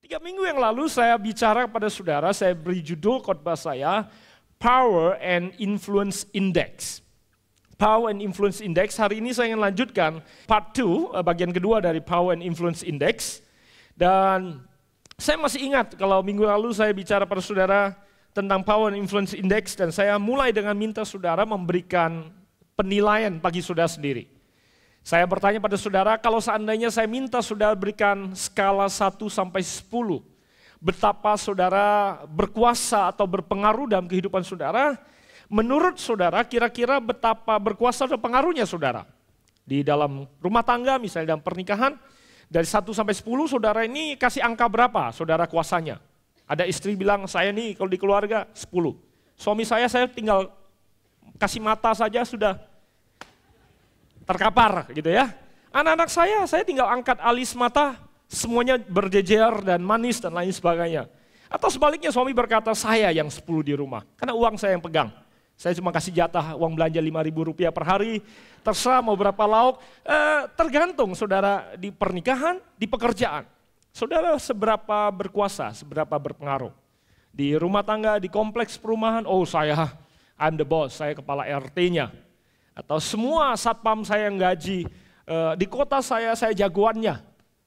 3 minggu yang lalu saya bicara kepada saudara, saya beri judul khotbah saya, Power and Influence Index. Power and Influence Index, hari ini saya ingin lanjutkan part 2, bagian kedua dari Power and Influence Index. Dan saya masih ingat kalau minggu lalu saya bicara pada saudara tentang Power and Influence Index, dan saya mulai dengan minta saudara memberikan penilaian bagi saudara sendiri. Saya bertanya pada saudara, kalau seandainya saya minta saudara berikan skala 1 sampai 10, betapa saudara berkuasa atau berpengaruh dalam kehidupan saudara, menurut saudara kira-kira betapa berkuasa atau pengaruhnya saudara? Di dalam rumah tangga, misalnya dalam pernikahan, dari 1 sampai 10 saudara ini kasih angka berapa saudara kuasanya? Ada istri bilang, saya nih kalau di keluarga 10. Suami saya tinggal kasih mata saja sudah terkapar gitu ya. Anak-anak saya tinggal angkat alis mata, semuanya berjejer dan manis dan lain sebagainya. Atau sebaliknya suami berkata, saya yang 10 di rumah, karena uang saya yang pegang. Saya cuma kasih jatah uang belanja Rp5.000 per hari, terserah mau berapa lauk, tergantung saudara di pernikahan, di pekerjaan. Saudara seberapa berkuasa, seberapa berpengaruh. Di rumah tangga, di kompleks perumahan, I'm the boss, saya kepala RT-nya. Atau semua satpam saya yang gaji, di kota saya jagoannya.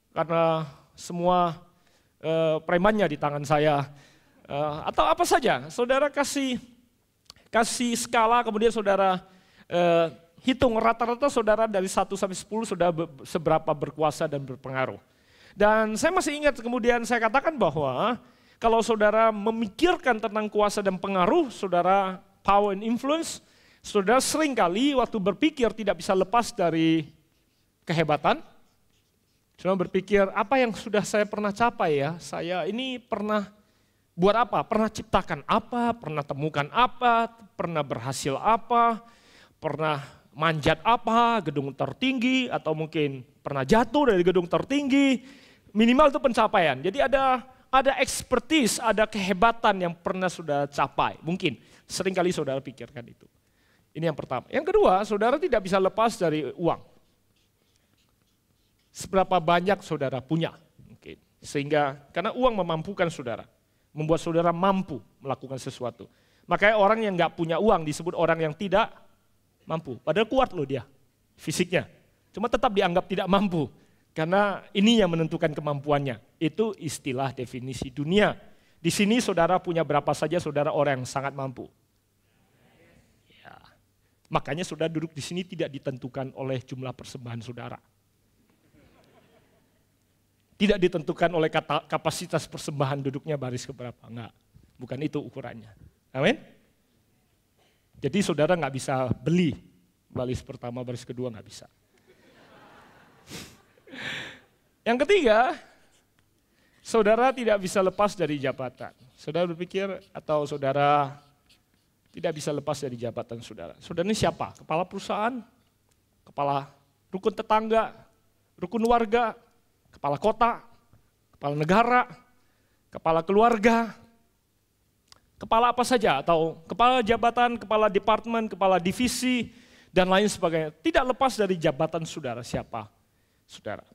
Karena semua premannya di tangan saya. Atau apa saja, saudara kasih skala, kemudian saudara hitung rata-rata saudara dari 1 sampai 10 saudara seberapa berkuasa dan berpengaruh. Dan saya masih ingat kemudian saya katakan bahwa kalau saudara memikirkan tentang kuasa dan pengaruh, saudara power and influence, saudara seringkali waktu berpikir tidak bisa lepas dari kehebatan. Cuma berpikir, apa yang sudah saya pernah capai ya? Saya ini pernah buat apa? Pernah ciptakan apa? Pernah temukan apa? Pernah berhasil apa? Pernah manjat apa? Gedung tertinggi? Atau mungkin pernah jatuh dari gedung tertinggi? Minimal itu pencapaian. Jadi ada expertise, ada kehebatan yang pernah saudara capai. Mungkin seringkali saudara pikirkan itu. Ini yang pertama. Yang kedua, saudara tidak bisa lepas dari uang. Seberapa banyak saudara punya. Mungkin. Sehingga, karena uang memampukan saudara. Membuat saudara mampu melakukan sesuatu. Makanya orang yang nggak punya uang disebut orang yang tidak mampu. Padahal kuat loh dia, fisiknya. Cuma tetap dianggap tidak mampu. Karena ini yang menentukan kemampuannya. Itu istilah definisi dunia. Di sini saudara punya berapa saja saudara orang yang sangat mampu. Makanya saudara duduk di sini tidak ditentukan oleh jumlah persembahan saudara. Tidak ditentukan oleh kapasitas persembahan duduknya baris keberapa. Enggak, bukan itu ukurannya. Amin. Jadi saudara nggak bisa beli baris pertama, baris kedua nggak bisa. Yang ketiga, saudara tidak bisa lepas dari jabatan. Saudara berpikir atau saudara tidak bisa lepas dari jabatan saudara. Saudara ini siapa? Kepala perusahaan, kepala rukun tetangga, rukun warga, kepala kota, kepala negara, kepala keluarga, kepala apa saja, atau kepala jabatan, kepala departemen, kepala divisi, dan lain sebagainya. Tidak lepas dari jabatan saudara, siapa saudara.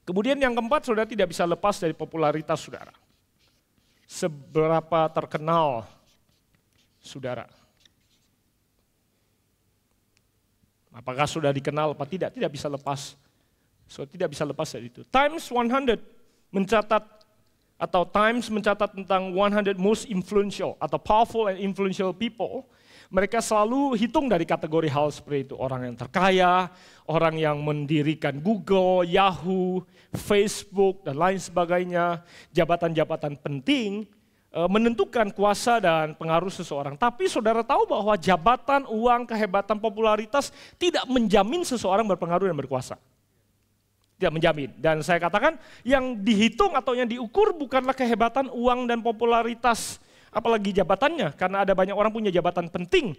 Kemudian yang keempat, saudara tidak bisa lepas dari popularitas saudara. Seberapa terkenal saudara. Apakah sudah dikenal apa tidak? Tidak bisa lepas. Tidak bisa lepas dari itu. Times 100 mencatat atau Times mencatat tentang 100 most influential atau powerful and influential people. Mereka selalu hitung dari kategori hal seperti itu. Orang yang terkaya, orang yang mendirikan Google, Yahoo, Facebook, dan lain sebagainya. Jabatan-jabatan penting menentukan kuasa dan pengaruh seseorang. Tapi saudara tahu bahwa jabatan, uang, kehebatan, popularitas tidak menjamin seseorang berpengaruh dan berkuasa. Tidak menjamin. Dan saya katakan yang dihitung atau yang diukur bukanlah kehebatan, uang, dan popularitas. Apalagi jabatannya, karena ada banyak orang punya jabatan penting.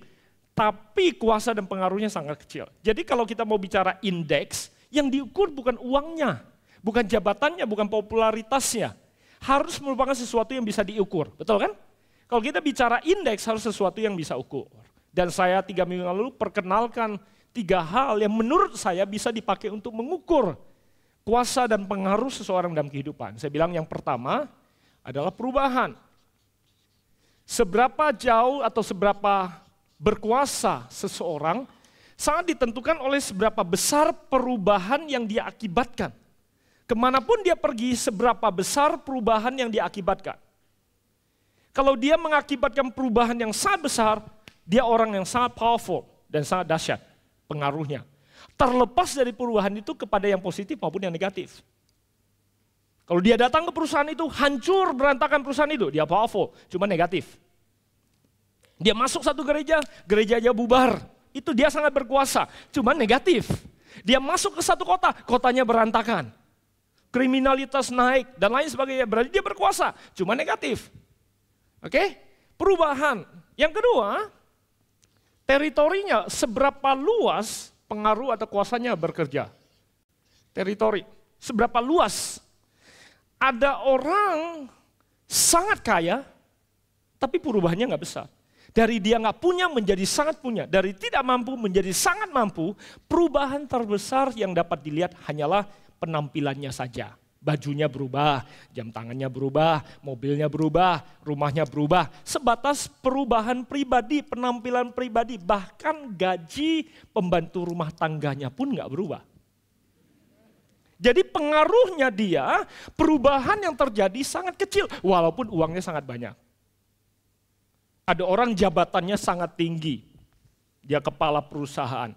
Tapi kuasa dan pengaruhnya sangat kecil. Jadi kalau kita mau bicara indeks, yang diukur bukan uangnya, bukan jabatannya, bukan popularitasnya. Harus merupakan sesuatu yang bisa diukur, betul kan? Kalau kita bicara indeks harus sesuatu yang bisa ukur. Dan saya 3 minggu lalu perkenalkan 3 hal yang menurut saya bisa dipakai untuk mengukur kuasa dan pengaruh seseorang dalam kehidupan. Saya bilang yang pertama adalah perubahan. Seberapa jauh atau seberapa berkuasa seseorang sangat ditentukan oleh seberapa besar perubahan yang dia akibatkan. Kemanapun dia pergi, seberapa besar perubahan yang dia akibatkan. Kalau dia mengakibatkan perubahan yang sangat besar, dia orang yang sangat powerful dan sangat dahsyat pengaruhnya. Terlepas dari perubahan itu kepada yang positif maupun yang negatif. Kalau dia datang ke perusahaan itu, hancur berantakan perusahaan itu, dia powerful, cuma negatif. Dia masuk satu gereja, gerejanya bubar, itu dia sangat berkuasa, cuma negatif. Dia masuk ke satu kota, kotanya berantakan. Kriminalitas naik dan lain sebagainya, berarti dia berkuasa, cuma negatif. Oke? Perubahan. Yang kedua, teritorinya seberapa luas pengaruh atau kuasanya bekerja. Teritori, seberapa luas. Ada orang sangat kaya, tapi perubahannya nggak besar. Dari dia nggak punya menjadi sangat punya, dari tidak mampu menjadi sangat mampu, perubahan terbesar yang dapat dilihat hanyalah penampilannya saja. Bajunya berubah, jam tangannya berubah, mobilnya berubah, rumahnya berubah. Sebatas perubahan pribadi, penampilan pribadi, bahkan gaji pembantu rumah tangganya pun nggak berubah. Jadi pengaruhnya dia, perubahan yang terjadi sangat kecil, walaupun uangnya sangat banyak. Ada orang jabatannya sangat tinggi, dia kepala perusahaan.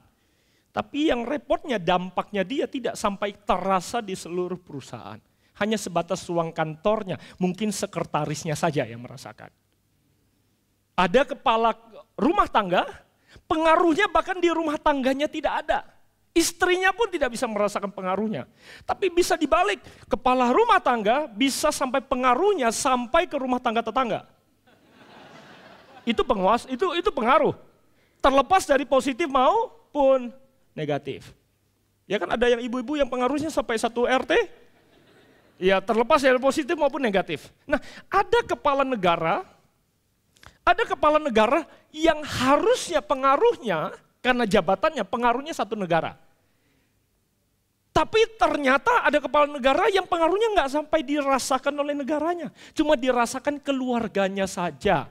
Tapi yang repotnya, dampaknya dia tidak sampai terasa di seluruh perusahaan. Hanya sebatas ruang kantornya, mungkin sekretarisnya saja yang merasakan. Ada kepala rumah tangga, pengaruhnya bahkan di rumah tangganya tidak ada. Istrinya pun tidak bisa merasakan pengaruhnya. Tapi bisa dibalik, kepala rumah tangga bisa sampai pengaruhnya sampai ke rumah tangga tetangga. Itu pengaruh. Terlepas dari positif maupun negatif. Ya kan ada yang ibu-ibu yang pengaruhnya sampai 1 RT. Ya terlepas dari positif maupun negatif. Nah ada kepala negara yang harusnya pengaruhnya, karena jabatannya pengaruhnya satu negara. Tapi ternyata ada kepala negara yang pengaruhnya nggak sampai dirasakan oleh negaranya. Cuma dirasakan keluarganya saja.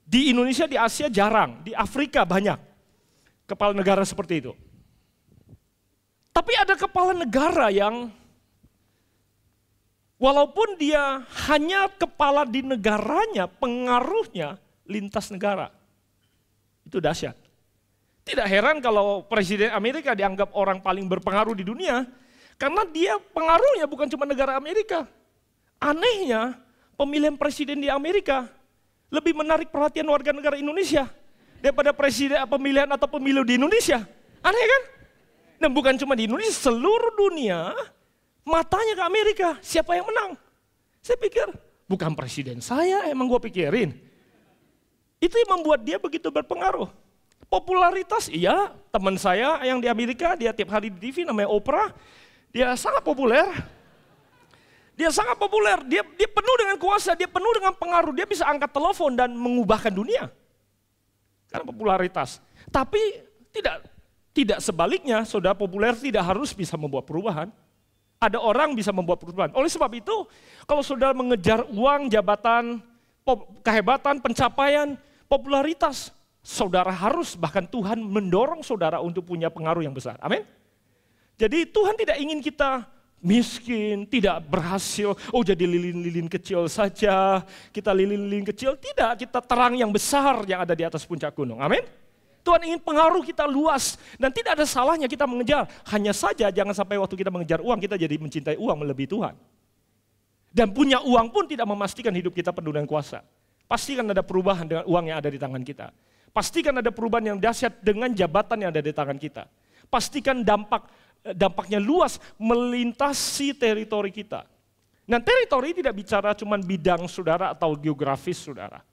Di Indonesia, di Asia jarang, di Afrika banyak. Kepala negara seperti itu. Tapi ada kepala negara yang walaupun dia hanya kepala di negaranya, pengaruhnya lintas negara. Itu dahsyat. Tidak heran kalau Presiden Amerika dianggap orang paling berpengaruh di dunia, karena dia pengaruhnya bukan cuma negara Amerika. Anehnya, pemilihan presiden di Amerika lebih menarik perhatian warga negara Indonesia daripada pemilihan atau pemilu di Indonesia. Aneh kan? Dan bukan cuma di Indonesia, seluruh dunia matanya ke Amerika. Siapa yang menang? Saya pikir, bukan presiden saya, emang gue pikirin. Itu yang membuat dia begitu berpengaruh. Popularitas, iya, teman saya yang di Amerika, dia tiap hari di TV namanya Oprah, dia sangat populer. Dia sangat populer, dia penuh dengan kuasa, dia penuh dengan pengaruh, dia bisa angkat telepon dan mengubahkan dunia. Karena popularitas. Tapi tidak sebaliknya, saudara, populer tidak harus bisa membuat perubahan. Ada orang bisa membuat perubahan. Oleh sebab itu, kalau saudara mengejar uang, jabatan, kehebatan, pencapaian, popularitas, saudara harus, bahkan Tuhan mendorong saudara untuk punya pengaruh yang besar. Amin. Jadi Tuhan tidak ingin kita miskin, tidak berhasil, jadi lilin-lilin kecil saja, kita lilin-lilin kecil, tidak, kita terang yang besar yang ada di atas puncak gunung, amin. Tuhan ingin pengaruh kita luas, dan tidak ada salahnya kita mengejar, hanya saja jangan sampai waktu kita mengejar uang, kita jadi mencintai uang melebihi Tuhan. Dan punya uang pun tidak memastikan hidup kita penuh dengan kuasa. Pastikan ada perubahan dengan uang yang ada di tangan kita. Pastikan ada perubahan yang dahsyat dengan jabatan yang ada di tangan kita. Pastikan dampaknya luas melintasi teritori kita. Nah, teritori tidak bicara cuma bidang saudara atau geografis saudara.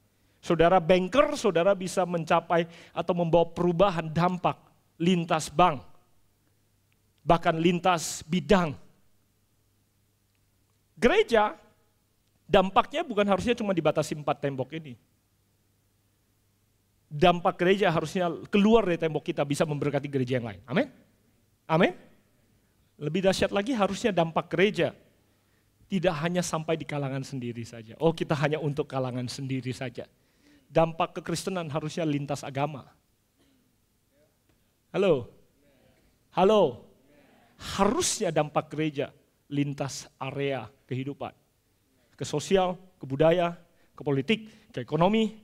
Saudara banker, saudara bisa mencapai atau membawa perubahan dampak lintas bank. Bahkan lintas bidang. Gereja, dampaknya bukan harusnya cuma dibatasi 4 tembok ini. Dampak gereja harusnya keluar dari tembok kita bisa memberkati gereja yang lain. Amin? Amin? Lebih dahsyat lagi harusnya dampak gereja. Tidak hanya sampai di kalangan sendiri saja. Oh, kita hanya untuk kalangan sendiri saja. Dampak kekristenan harusnya lintas agama. Halo? Halo? Harusnya dampak gereja lintas area kehidupan. Ke sosial, ke budaya, ke politik, ke ekonomi,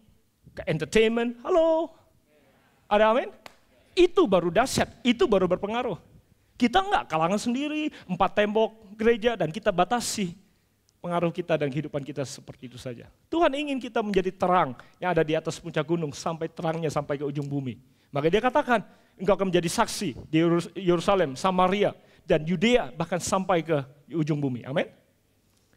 ke entertainment. Halo? Ada amin? Itu baru dahsyat, itu baru berpengaruh. Kita enggak kalangan sendiri, 4 tembok gereja dan kita batasi pengaruh kita dan kehidupan kita seperti itu saja. Tuhan ingin kita menjadi terang yang ada di atas puncak gunung sampai terangnya sampai ke ujung bumi. Maka dia katakan, engkau akan menjadi saksi di Yerusalem, Samaria, dan Yudea bahkan sampai ke ujung bumi. Amin.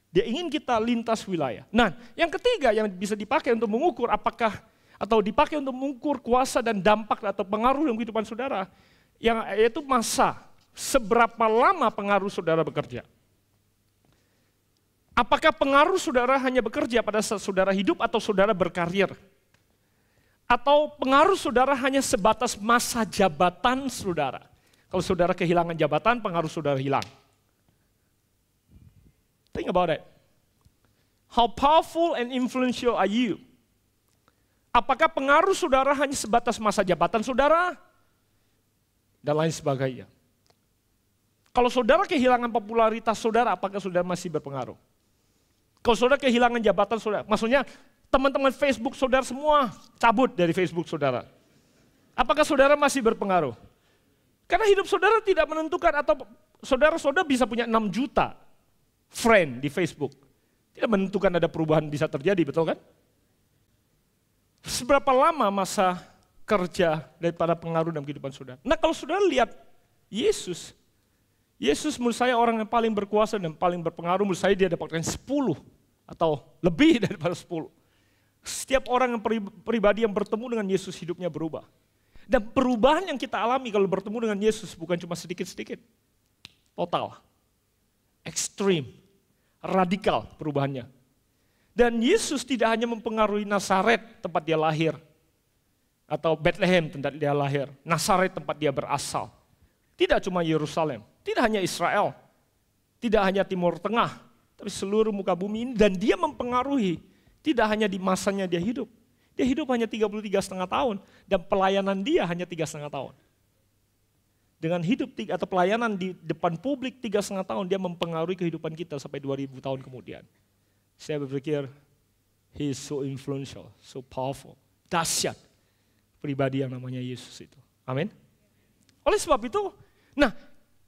Dia ingin kita lintas wilayah. Nah, yang ketiga yang bisa dipakai untuk mengukur apakah atau dipakai untuk mengukur kuasa dan dampak atau pengaruh dalam kehidupan saudara, yaitu masa. Seberapa lama pengaruh saudara bekerja? Apakah pengaruh saudara hanya bekerja pada saat saudara hidup atau saudara berkarir? Atau pengaruh saudara hanya sebatas masa jabatan saudara? Kalau saudara kehilangan jabatan, pengaruh saudara hilang. Think about it. How powerful and influential are you? Apakah pengaruh saudara hanya sebatas masa jabatan saudara? Dan lain sebagainya. Kalau saudara kehilangan popularitas saudara, apakah saudara masih berpengaruh? Kalau saudara kehilangan jabatan saudara, maksudnya teman-teman Facebook saudara semua cabut dari Facebook saudara. Apakah saudara masih berpengaruh? Karena hidup saudara tidak menentukan atau saudara-saudara bisa punya 6 juta friend di Facebook. Tidak menentukan ada perubahan bisa terjadi, betul kan? Seberapa lama masa kerja daripada pengaruh dalam kehidupan saudara? Nah kalau saudara lihat Yesus menurut saya orang yang paling berkuasa dan paling berpengaruh, menurut saya dia dapatkan 10 atau lebih daripada 10. Setiap orang yang pribadi yang bertemu dengan Yesus hidupnya berubah. Dan perubahan yang kita alami kalau bertemu dengan Yesus bukan cuma sedikit-sedikit. Total, ekstrim, radikal perubahannya. Dan Yesus tidak hanya mempengaruhi Nazaret tempat dia lahir, atau Bethlehem tempat dia lahir, Nazaret tempat dia berasal. Tidak cuma Yerusalem. Tidak hanya Israel, tidak hanya Timur Tengah, tapi seluruh muka bumi ini. Dan dia mempengaruhi, tidak hanya di masanya dia hidup. Dia hidup hanya 33,5 tahun, dan pelayanan dia hanya 3,5 tahun. Dengan hidup atau pelayanan di depan publik 3,5 tahun, dia mempengaruhi kehidupan kita sampai 2000 tahun kemudian. Saya berpikir, he is so influential, so powerful, dahsyat pribadi yang namanya Yesus itu. Amin. Oleh sebab itu, nah,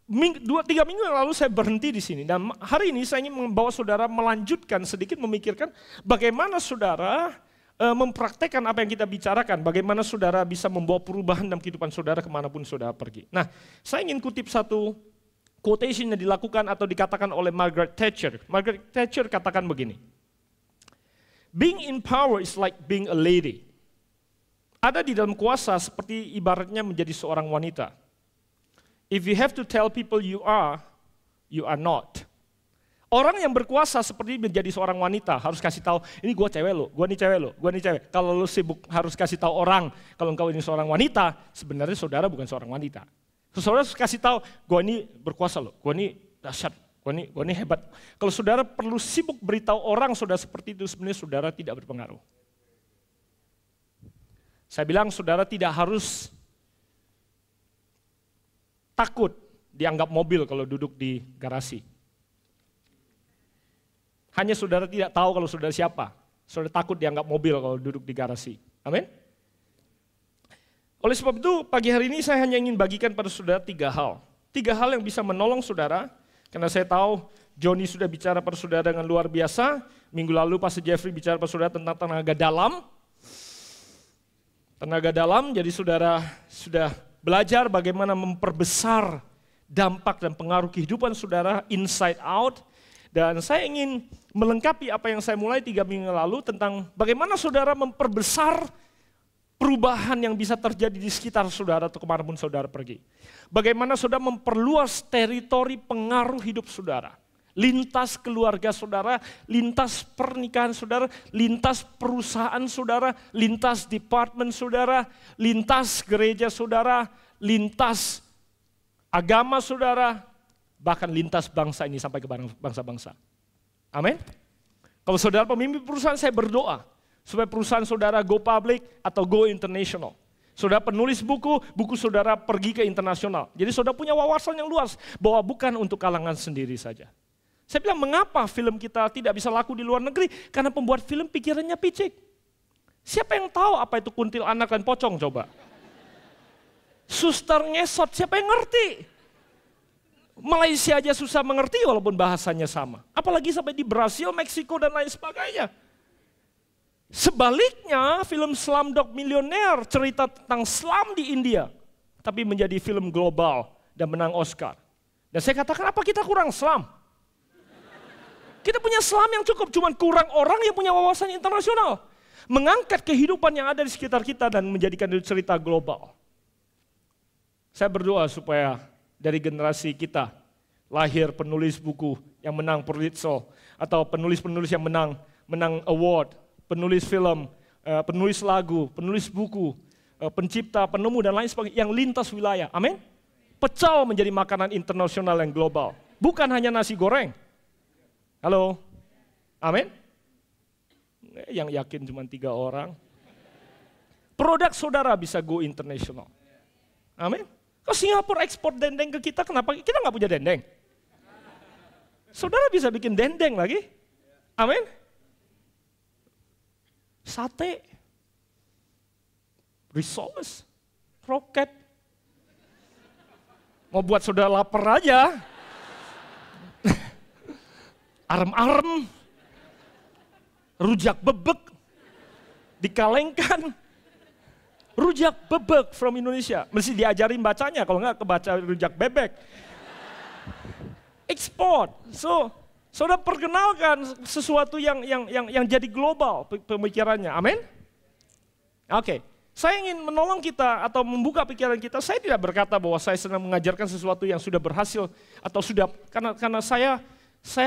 2-3 minggu yang lalu saya berhenti di sini dan hari ini saya ingin membawa saudara melanjutkan sedikit memikirkan bagaimana saudara mempraktekkan apa yang kita bicarakan, bagaimana saudara bisa membawa perubahan dalam kehidupan saudara kemanapun saudara pergi. Nah, saya ingin kutip satu quotation yang dilakukan atau dikatakan oleh Margaret Thatcher. Margaret Thatcher katakan begini, being in power is like being a lady. Ada di dalam kuasa seperti ibaratnya menjadi seorang wanita. If you have to tell people you are not. Orang yang berkuasa seperti menjadi seorang wanita harus kasih tahu, ini gua cewek lo, gua nih cewek lo, gua nih cewek. Kalau lo sibuk harus kasih tahu orang, kalau engkau ini seorang wanita, sebenarnya saudara bukan seorang wanita. Saudara harus kasih tahu, gua ini berkuasa lo, gua ini dahsyat, gua ini hebat. Kalau saudara perlu sibuk beritahu orang saudara seperti itu, sebenarnya saudara tidak berpengaruh. Saya bilang saudara tidak harus takut dianggap mobil kalau duduk di garasi. Hanya saudara tidak tahu kalau saudara siapa. Saudara takut dianggap mobil kalau duduk di garasi. Amin. Oleh sebab itu pagi hari ini saya hanya ingin bagikan pada saudara 3 hal. 3 hal yang bisa menolong saudara. Karena saya tahu Johnny sudah bicara pada saudara dengan luar biasa. Minggu lalu Pastor Jeffrey bicara pada saudara tentang tenaga dalam. Tenaga dalam, jadi saudara sudah belajar bagaimana memperbesar dampak dan pengaruh kehidupan saudara inside out. Dan saya ingin melengkapi apa yang saya mulai 3 minggu lalu tentang bagaimana saudara memperbesar perubahan yang bisa terjadi di sekitar saudara atau kemanapun saudara pergi. Bagaimana saudara memperluas teritori pengaruh hidup saudara. Lintas keluarga saudara, lintas pernikahan saudara, lintas perusahaan saudara, lintas departemen saudara, lintas gereja saudara, lintas agama saudara, bahkan lintas bangsa ini sampai ke bangsa-bangsa. Amin. Kalau saudara pemimpin perusahaan, saya berdoa supaya perusahaan saudara go public atau go international. Saudara penulis buku, buku saudara pergi ke internasional. Jadi saudara punya wawasan yang luas bahwa bukan untuk kalangan sendiri saja. Saya bilang, mengapa film kita tidak bisa laku di luar negeri? Karena pembuat film pikirannya picik. Siapa yang tahu apa itu kuntilanak dan pocong coba? Suster ngesot, siapa yang ngerti? Malaysia aja susah mengerti walaupun bahasanya sama. Apalagi sampai di Brasil, Meksiko dan lain sebagainya. Sebaliknya film Slumdog Millionaire cerita tentang slum di India. Tapi menjadi film global dan menang Oscar. Dan saya katakan, apa kita kurang slum? Kita punya slum yang cukup, cuman kurang orang yang punya wawasan internasional. Mengangkat kehidupan yang ada di sekitar kita dan menjadikan itu cerita global. Saya berdoa supaya dari generasi kita lahir penulis buku yang menang Pulitzer atau penulis-penulis yang menang award, penulis film, penulis lagu, penulis buku, pencipta, penemu dan lain sebagainya yang lintas wilayah. Amin. Pecel menjadi makanan internasional yang global, bukan hanya nasi goreng. Halo. Amin. Yang yakin cuma 3 orang. Produk saudara bisa go international. Amin. Kalau Singapura ekspor dendeng ke kita, kenapa kita nggak punya dendeng? Saudara bisa bikin dendeng lagi. Amin. Sate, risoles, kroket. Mau buat saudara lapar aja. Arem-arem, rujak bebek, dikalengkan. Rujak bebek from Indonesia, mesti diajarin bacanya, kalau nggak kebaca rujak bebek. Ekspor, saudara perkenalkan sesuatu yang jadi global pemikirannya, amin? Oke, saya ingin menolong kita atau membuka pikiran kita. Saya tidak berkata bahwa saya sedang mengajarkan sesuatu yang sudah berhasil atau sudah, karena saya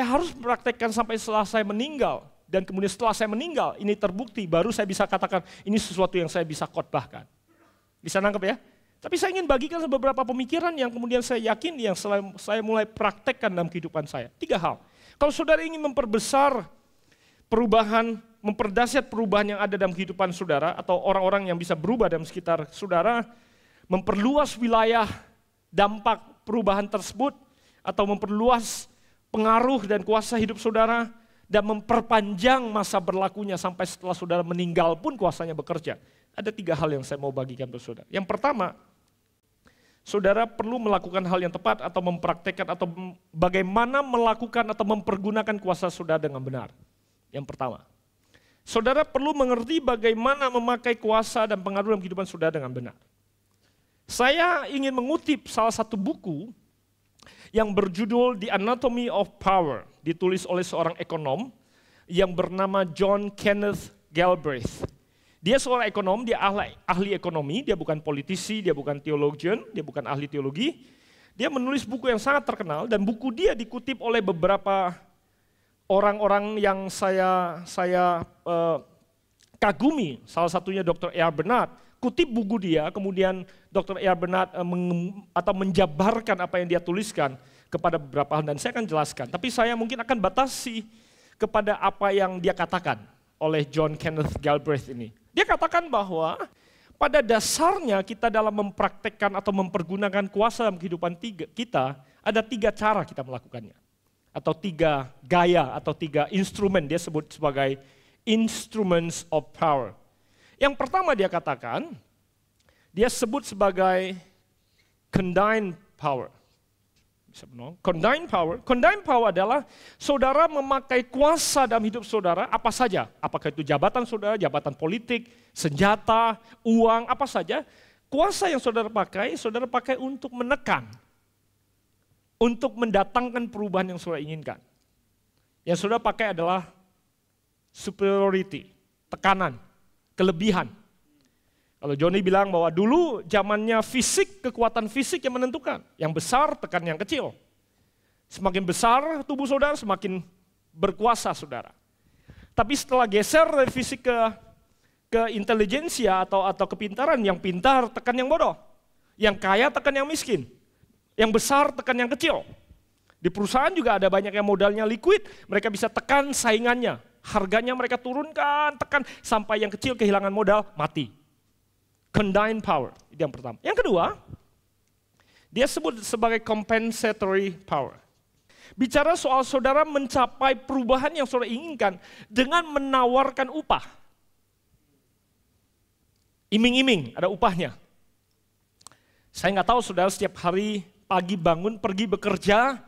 harus mempraktekkan sampai setelah saya meninggal. Dan kemudian setelah saya meninggal, ini terbukti, baru saya bisa katakan ini sesuatu yang saya bisa khotbahkan. Bisa nangkep ya? Tapi saya ingin bagikan beberapa pemikiran yang kemudian saya yakin yang saya mulai praktekkan dalam kehidupan saya. 3 hal. Kalau saudara ingin memperbesar perubahan, memperdahsyat perubahan yang ada dalam kehidupan saudara, atau orang-orang yang bisa berubah dalam sekitar saudara, memperluas wilayah dampak perubahan tersebut, atau memperluas pengaruh dan kuasa hidup saudara, dan memperpanjang masa berlakunya sampai setelah saudara meninggal pun kuasanya bekerja. Ada 3 hal yang saya mau bagikan ke saudara. Yang pertama, saudara perlu melakukan hal yang tepat atau mempraktekkan atau bagaimana melakukan atau mempergunakan kuasa saudara dengan benar. Yang pertama, saudara perlu mengerti bagaimana memakai kuasa dan pengaruh dalam kehidupan saudara dengan benar. Saya ingin mengutip salah satu buku yang berjudul The Anatomy of Power, ditulis oleh seorang ekonom yang bernama John Kenneth Galbraith. Dia seorang ekonom, dia ahli ekonomi, dia bukan politisi, dia bukan theologian, dia bukan ahli teologi. Dia menulis buku yang sangat terkenal dan buku dia dikutip oleh beberapa orang-orang yang saya kagumi, salah satunya Dr. E.R. Bernard. Kutip buku dia, kemudian Dr. E.R. Bernard menjabarkan apa yang dia tuliskan kepada beberapa hal, dan saya akan jelaskan. Tapi saya mungkin akan batasi kepada apa yang dia katakan oleh John Kenneth Galbraith ini. Dia katakan bahwa pada dasarnya kita dalam mempraktekkan atau mempergunakan kuasa dalam kehidupan kita, ada 3 cara kita melakukannya. Atau 3 gaya, atau 3 instrumen, dia sebut sebagai instruments of power. Yang pertama dia katakan, dia sebut sebagai condign power. Condign power adalah saudara memakai kuasa dalam hidup saudara apa saja. Apakah itu jabatan saudara, jabatan politik, senjata, uang, apa saja. Kuasa yang saudara pakai untuk menekan. Untuk mendatangkan perubahan yang saudara inginkan. Yang saudara pakai adalah superiority, tekanan, kelebihan. Kalau Johnny bilang bahwa dulu zamannya fisik, kekuatan fisik yang menentukan. Yang besar tekan yang kecil. Semakin besar tubuh saudara, semakin berkuasa saudara. Tapi setelah geser dari fisik ke intelijensia atau kepintaran, yang pintar tekan yang bodoh. Yang kaya tekan yang miskin. Yang besar tekan yang kecil. Di perusahaan juga ada banyak yang modalnya liquid, mereka bisa tekan saingannya. Harganya mereka turunkan, tekan, sampai yang kecil kehilangan modal, mati. Condign power, itu yang pertama. Yang kedua, dia sebut sebagai compensatory power. Bicara soal saudara mencapai perubahan yang saudara inginkan dengan menawarkan upah. Iming-iming, ada upahnya. Saya nggak tahu saudara setiap hari pagi bangun pergi bekerja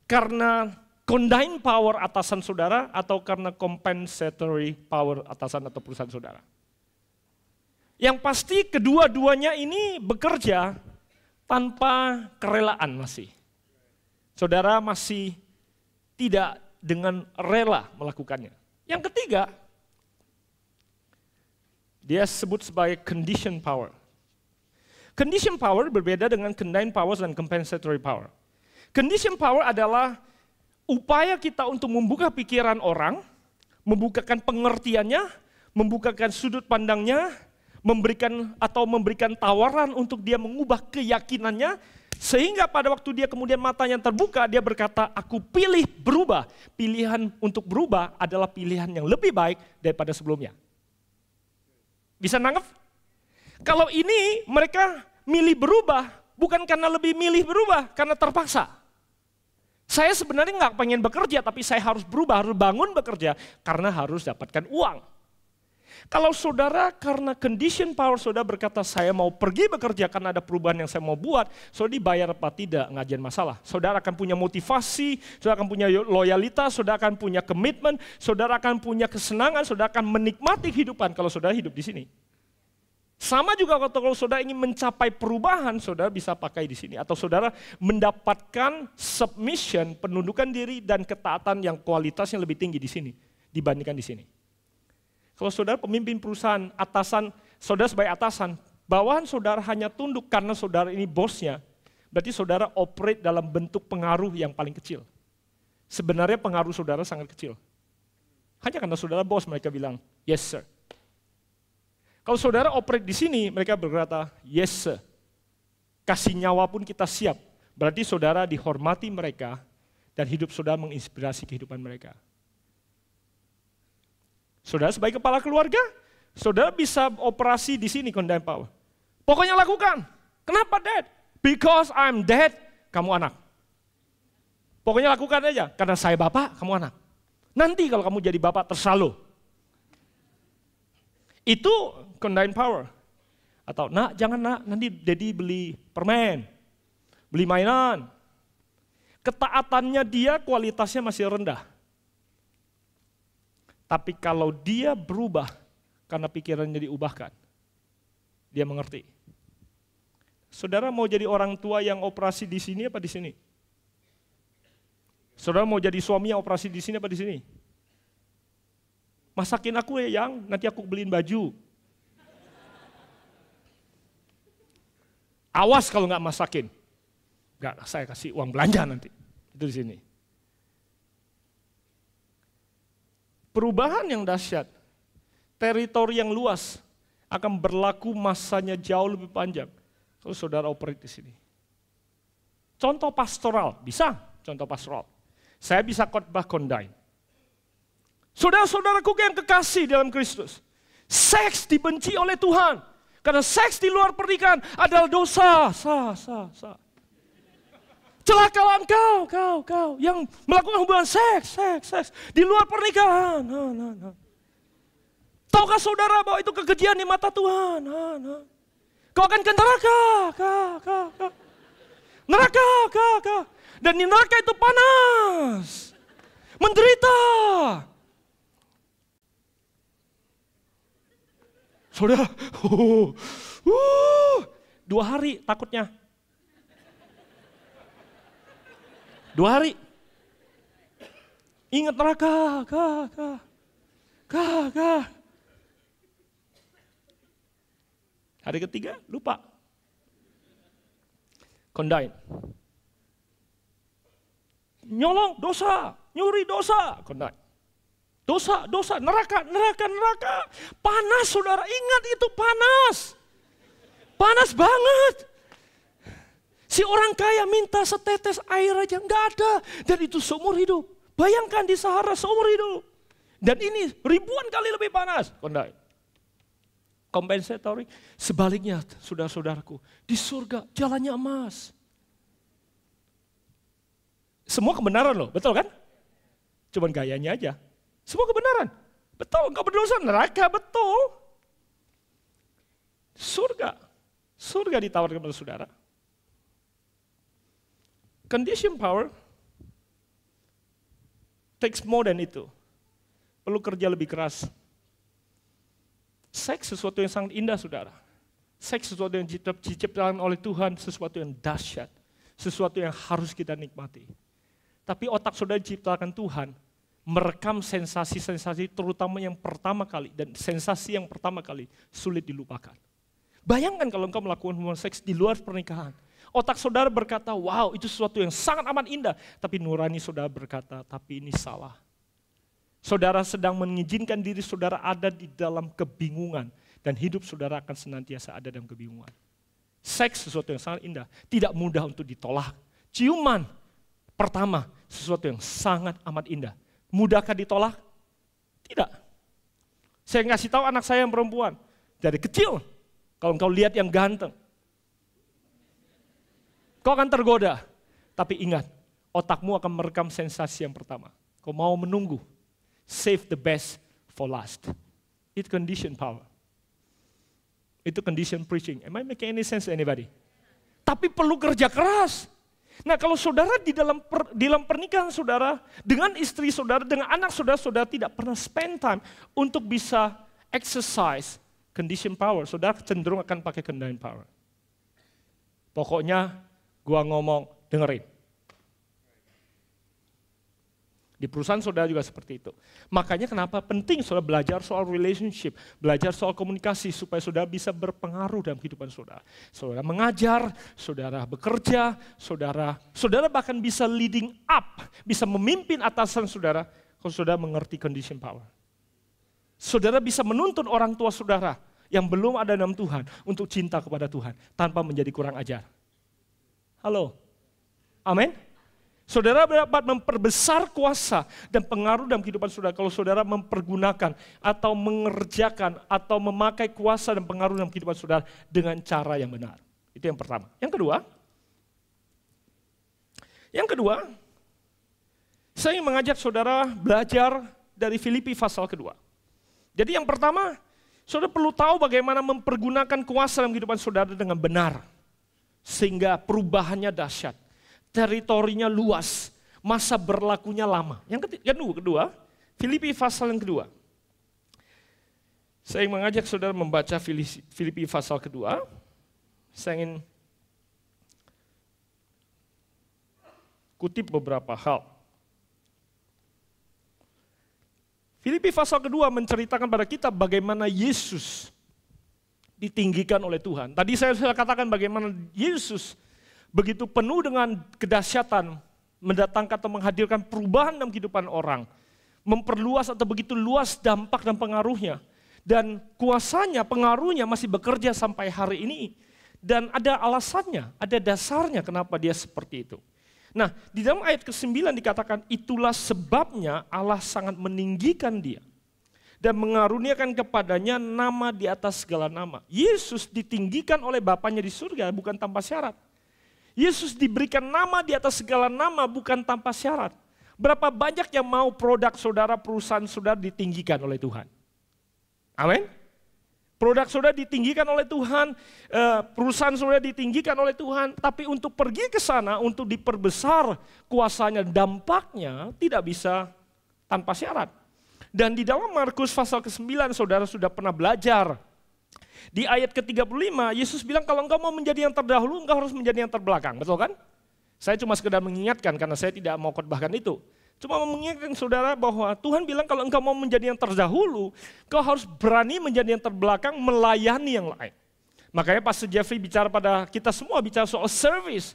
karena condign power atasan saudara atau karena compensatory power atasan atau perusahaan saudara. Yang pasti kedua-duanya ini bekerja tanpa kerelaan masih. Saudara masih tidak dengan rela melakukannya. Yang ketiga, dia sebut sebagai condition power. Condition power berbeda dengan condign power dan compensatory power. Condition power adalah upaya kita untuk membuka pikiran orang, membukakan pengertiannya, membukakan sudut pandangnya, memberikan tawaran untuk dia mengubah keyakinannya, sehingga pada waktu dia kemudian matanya terbuka, dia berkata, aku pilih berubah. Pilihan untuk berubah adalah pilihan yang lebih baik daripada sebelumnya. Bisa nangkep? Kalau ini mereka milih berubah, bukan karena lebih milih berubah, karena terpaksa. Saya sebenarnya nggak pengen bekerja, tapi saya harus berubah, harus bangun bekerja, karena harus dapatkan uang. Kalau saudara karena condition power saudara berkata, saya mau pergi bekerja karena ada perubahan yang saya mau buat, saudara dibayar apa tidak, nggak jadi masalah. Saudara akan punya motivasi, saudara akan punya loyalitas, saudara akan punya komitmen, saudara akan punya kesenangan, saudara akan menikmati kehidupan kalau saudara hidup di sini. Sama juga kalau saudara ingin mencapai perubahan, saudara bisa pakai di sini. Atau saudara mendapatkan submission, penundukan diri dan ketaatan yang kualitasnya lebih tinggi di sini dibandingkan di sini. Kalau saudara pemimpin perusahaan, atasan, saudara sebagai atasan, bawahan saudara hanya tunduk karena saudara ini bosnya, berarti saudara operate dalam bentuk pengaruh yang paling kecil. Sebenarnya pengaruh saudara sangat kecil. Hanya karena saudara bos mereka bilang, yes sir. Kalau saudara operate di sini, mereka berkata, yes sir. Kasih nyawa pun kita siap. Berarti saudara dihormati mereka dan hidup saudara menginspirasi kehidupan mereka. Saudara sebagai kepala keluarga, saudara bisa operasi di sini condign power. Pokoknya lakukan. Kenapa dad? Because I'm dad, kamu anak. Pokoknya lakukan aja, karena saya bapak, kamu anak. Nanti kalau kamu jadi bapak terserah lo. Itu condign power. Atau nak jangan nak, nanti daddy beli permen, beli mainan. Ketaatannya dia kualitasnya masih rendah. Tapi kalau dia berubah karena pikirannya diubahkan, dia mengerti. Saudara mau jadi orang tua yang operasi di sini apa di sini? Saudara mau jadi suami yang operasi di sini apa di sini? Masakin aku ya yang, nanti aku beliin baju. Awas kalau nggak masakin. Nggak, saya kasih uang belanja nanti. Itu di sini. Perubahan yang dahsyat, teritori yang luas, akan berlaku masanya jauh lebih panjang kalau saudara operate di sini. Contoh pastoral, bisa contoh pastoral. Saya bisa khotbah condign. Saudara-saudaraku yang kekasih dalam Kristus, seks dibenci oleh Tuhan, karena seks di luar pernikahan adalah dosa. Celakalah kau yang melakukan hubungan seks di luar pernikahan. Tahukah saudara bahwa itu kekejian di mata Tuhan? Kau akan ke neraka. Neraka. Dan di neraka itu panas. Menderita. Saudara, 2 hari takutnya. 2 hari. Ingat neraka, Hari ketiga, lupa. Condign. Nyolong, dosa. Nyuri, dosa. Condign. Dosa, neraka. Panas, saudara. Ingat itu panas. Panas banget. Si orang kaya minta setetes air aja, nggak ada. Dan itu seumur hidup. Bayangkan di Sahara seumur hidup. Dan ini ribuan kali lebih panas. Kondai. Compensatory. Sebaliknya, saudara-saudaraku, di surga jalannya emas. Semua kebenaran loh, betul kan? Cuman gayanya aja. Semua kebenaran. Betul, engkau berdosa, neraka, betul. Surga ditawarkan kepada saudara. Condition power takes more than itu. Perlu kerja lebih keras. Seks sesuatu yang sangat indah, saudara. Seks sesuatu yang diciptakan oleh Tuhan, sesuatu yang dahsyat. Sesuatu yang harus kita nikmati. Tapi otak saudara diciptakan Tuhan, merekam sensasi-sensasi terutama yang pertama kali. Dan sensasi yang pertama kali sulit dilupakan. Bayangkan kalau engkau melakukan hubungan seks di luar pernikahan. Otak saudara berkata, wow itu sesuatu yang sangat amat indah. Tapi nurani saudara berkata, tapi ini salah. Saudara sedang mengizinkan diri saudara ada di dalam kebingungan. Dan hidup saudara akan senantiasa ada dalam kebingungan. Seks sesuatu yang sangat indah. Tidak mudah untuk ditolak. Ciuman pertama sesuatu yang sangat amat indah. Mudahkah ditolak? Tidak. Saya ngasih tahu anak saya yang perempuan. Dari kecil, kalau engkau lihat yang ganteng, kau akan tergoda, tapi ingat, otakmu akan merekam sensasi yang pertama. Kau mau menunggu, save the best for last. Itu condition power. Itu condition preaching. Am I making any sense to anybody? Tapi perlu kerja keras. Nah kalau saudara di dalam pernikahan saudara, dengan istri saudara, dengan anak saudara, saudara tidak pernah spend time untuk bisa exercise condition power. Saudara cenderung akan pakai condition power. Pokoknya, gua ngomong, dengerin. Di perusahaan saudara juga seperti itu. Makanya kenapa penting saudara belajar soal relationship, belajar soal komunikasi supaya saudara bisa berpengaruh dalam kehidupan saudara. Saudara mengajar, saudara bekerja, saudara bahkan bisa leading up, bisa memimpin atasan saudara kalau saudara mengerti condition power. Saudara bisa menuntun orang tua saudara yang belum ada dalam Tuhan untuk cinta kepada Tuhan tanpa menjadi kurang ajar. Halo, amin. Saudara dapat memperbesar kuasa dan pengaruh dalam kehidupan saudara kalau saudara mempergunakan atau mengerjakan atau memakai kuasa dan pengaruh dalam kehidupan saudara dengan cara yang benar. Itu yang pertama. Yang kedua, saya ingin mengajak saudara belajar dari Filipi pasal kedua. Jadi yang pertama, saudara perlu tahu bagaimana mempergunakan kuasa dalam kehidupan saudara dengan benar. Sehingga perubahannya dahsyat. Teritorinya luas, masa berlakunya lama. Yang kedua, Filipi pasal yang kedua. Saya ingin mengajak saudara membaca Filipi pasal kedua. Saya ingin kutip beberapa hal. Filipi pasal kedua menceritakan pada kita bagaimana Yesus ditinggikan oleh Tuhan. Tadi saya sudah katakan bagaimana Yesus begitu penuh dengan kedahsyatan, mendatangkan atau menghadirkan perubahan dalam kehidupan orang. Memperluas atau begitu luas dampak dan pengaruhnya. Dan kuasanya, pengaruhnya masih bekerja sampai hari ini. Dan ada alasannya, ada dasarnya kenapa dia seperti itu. Nah, di dalam ayat ke-9 dikatakan, itulah sebabnya Allah sangat meninggikan dia. Dan mengaruniakan kepadanya nama di atas segala nama. Yesus ditinggikan oleh Bapanya di surga bukan tanpa syarat. Yesus diberikan nama di atas segala nama bukan tanpa syarat. Berapa banyak yang mau produk saudara, perusahaan saudara ditinggikan oleh Tuhan? Amin. Produk saudara ditinggikan oleh Tuhan, perusahaan saudara ditinggikan oleh Tuhan, tapi untuk pergi ke sana, untuk diperbesar kuasanya, dampaknya tidak bisa tanpa syarat. Dan di dalam Markus pasal ke-9 saudara sudah pernah belajar. Di ayat ke-35, Yesus bilang kalau engkau mau menjadi yang terdahulu, engkau harus menjadi yang terbelakang. Betul kan? Saya cuma sekedar mengingatkan karena saya tidak mau khotbahkan itu. Cuma mengingatkan saudara bahwa Tuhan bilang kalau engkau mau menjadi yang terdahulu, engkau harus berani menjadi yang terbelakang, melayani yang lain. Makanya Pastor Jeffrey bicara pada kita semua, bicara soal service.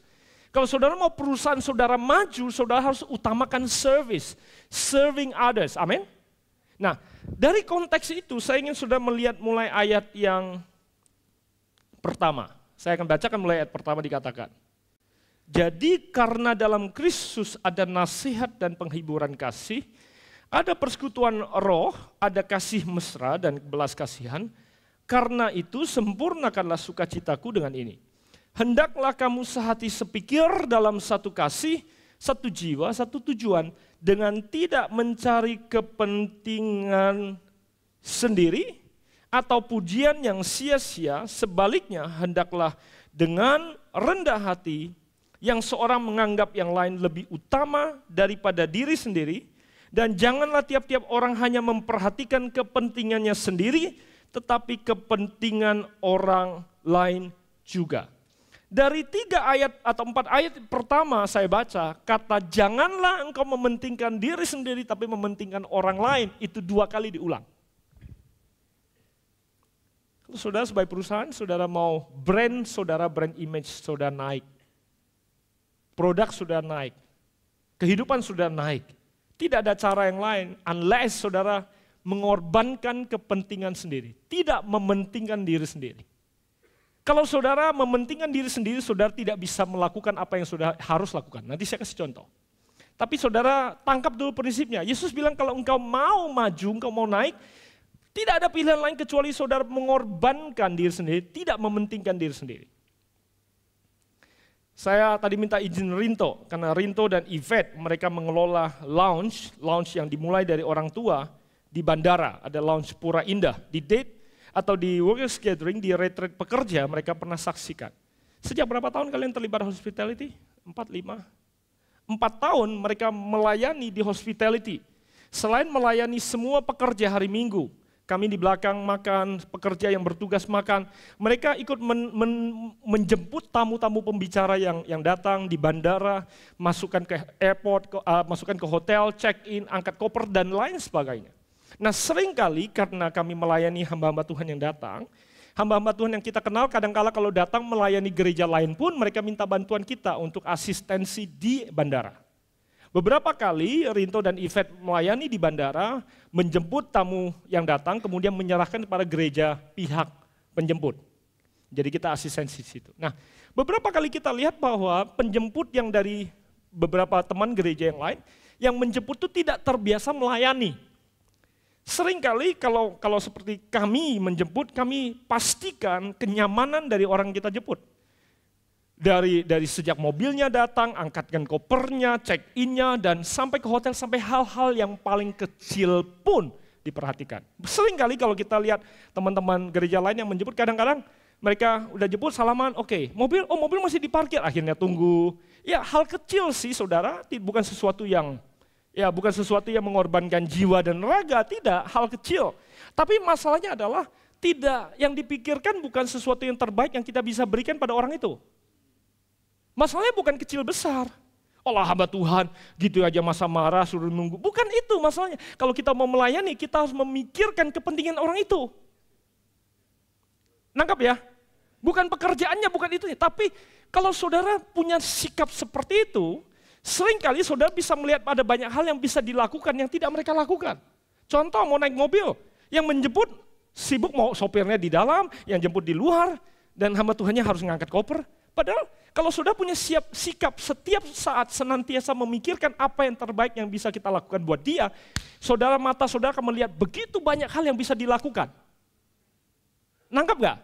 Kalau saudara mau perusahaan saudara maju, saudara harus utamakan service. Serving others, amin? Nah, dari konteks itu saya ingin sudah melihat mulai ayat yang pertama. Saya akan bacakan mulai ayat pertama dikatakan. Jadi karena dalam Kristus ada nasihat dan penghiburan kasih, ada persekutuan roh, ada kasih mesra dan belas kasihan. Karena itu sempurnakanlah sukacitaku dengan ini. Hendaklah kamu sehati sepikir dalam satu kasih, satu jiwa, satu tujuan, dengan tidak mencari kepentingan sendiri atau pujian yang sia-sia. Sebaliknya hendaklah dengan rendah hati yang seorang menganggap yang lain lebih utama daripada diri sendiri, dan janganlah tiap-tiap orang hanya memperhatikan kepentingannya sendiri, tetapi kepentingan orang lain juga. Dari 3 ayat atau 4 ayat pertama saya baca, kata janganlah engkau mementingkan diri sendiri tapi mementingkan orang lain, itu 2 kali diulang. Kalau saudara sebagai perusahaan, saudara mau brand image saudara naik. Produk sudah naik, kehidupan sudah naik. Tidak ada cara yang lain unless saudara mengorbankan kepentingan sendiri, tidak mementingkan diri sendiri. Kalau saudara mementingkan diri sendiri, saudara tidak bisa melakukan apa yang saudara harus lakukan. Nanti saya kasih contoh. Tapi saudara tangkap dulu prinsipnya. Yesus bilang kalau engkau mau maju, engkau mau naik, tidak ada pilihan lain kecuali saudara mengorbankan diri sendiri, tidak mementingkan diri sendiri. Saya tadi minta izin Rinto, karena Rinto dan Yvette mereka mengelola lounge yang dimulai dari orang tua di bandara. Ada lounge Pura Indah, di date atau di workers gathering, di retreat pekerja mereka pernah saksikan. Sejak berapa tahun kalian terlibat hospitality? 4, 5? 4 tahun mereka melayani di hospitality. Selain melayani semua pekerja hari Minggu, kami di belakang makan, pekerja yang bertugas makan. Mereka ikut menjemput tamu-tamu pembicara yang datang di bandara, masukkan ke airport, masukkan ke hotel, check-in, angkat koper, dan lain sebagainya. Nah seringkali karena kami melayani hamba-hamba Tuhan yang datang, hamba-hamba Tuhan yang kita kenal kadang-kala kalau datang melayani gereja lain pun mereka minta bantuan kita untuk asistensi di bandara. Beberapa kali Rinto dan Yvette melayani di bandara, menjemput tamu yang datang, kemudian menyerahkan kepada gereja pihak penjemput. Jadi kita asistensi di situ. Nah, beberapa kali kita lihat bahwa penjemput yang dari beberapa teman gereja yang lain, yang menjemput itu tidak terbiasa melayani. Seringkali kalau seperti kami menjemput, kami pastikan kenyamanan dari orang kita jemput. Dari sejak mobilnya datang, angkatkan kopernya, check-in-nya, dan sampai ke hotel, sampai hal-hal yang paling kecil pun diperhatikan. Seringkali kalau kita lihat teman-teman gereja lain yang menjemput, kadang-kadang mereka udah jemput, salaman, oke, mobil masih diparkir, akhirnya tunggu. Ya hal kecil sih saudara, bukan sesuatu yang mengorbankan jiwa dan raga, tidak, hal kecil. Tapi masalahnya adalah tidak, yang dipikirkan bukan sesuatu yang terbaik yang kita bisa berikan pada orang itu. Masalahnya bukan kecil besar. Allah hamba Tuhan, gitu aja masa marah, suruh nunggu. Bukan itu masalahnya. Kalau kita mau melayani, kita harus memikirkan kepentingan orang itu. Nangkap ya? Bukan pekerjaannya, bukan itu. Tapi kalau saudara punya sikap seperti itu, seringkali saudara bisa melihat ada banyak hal yang bisa dilakukan yang tidak mereka lakukan. Contoh mau naik mobil, yang menjemput sibuk mau sopirnya di dalam, yang jemput di luar, dan hamba Tuhannya harus ngangkat koper. Padahal kalau saudara punya sikap setiap saat senantiasa memikirkan apa yang terbaik yang bisa kita lakukan buat dia, mata saudara akan melihat begitu banyak hal yang bisa dilakukan. Nangkap gak?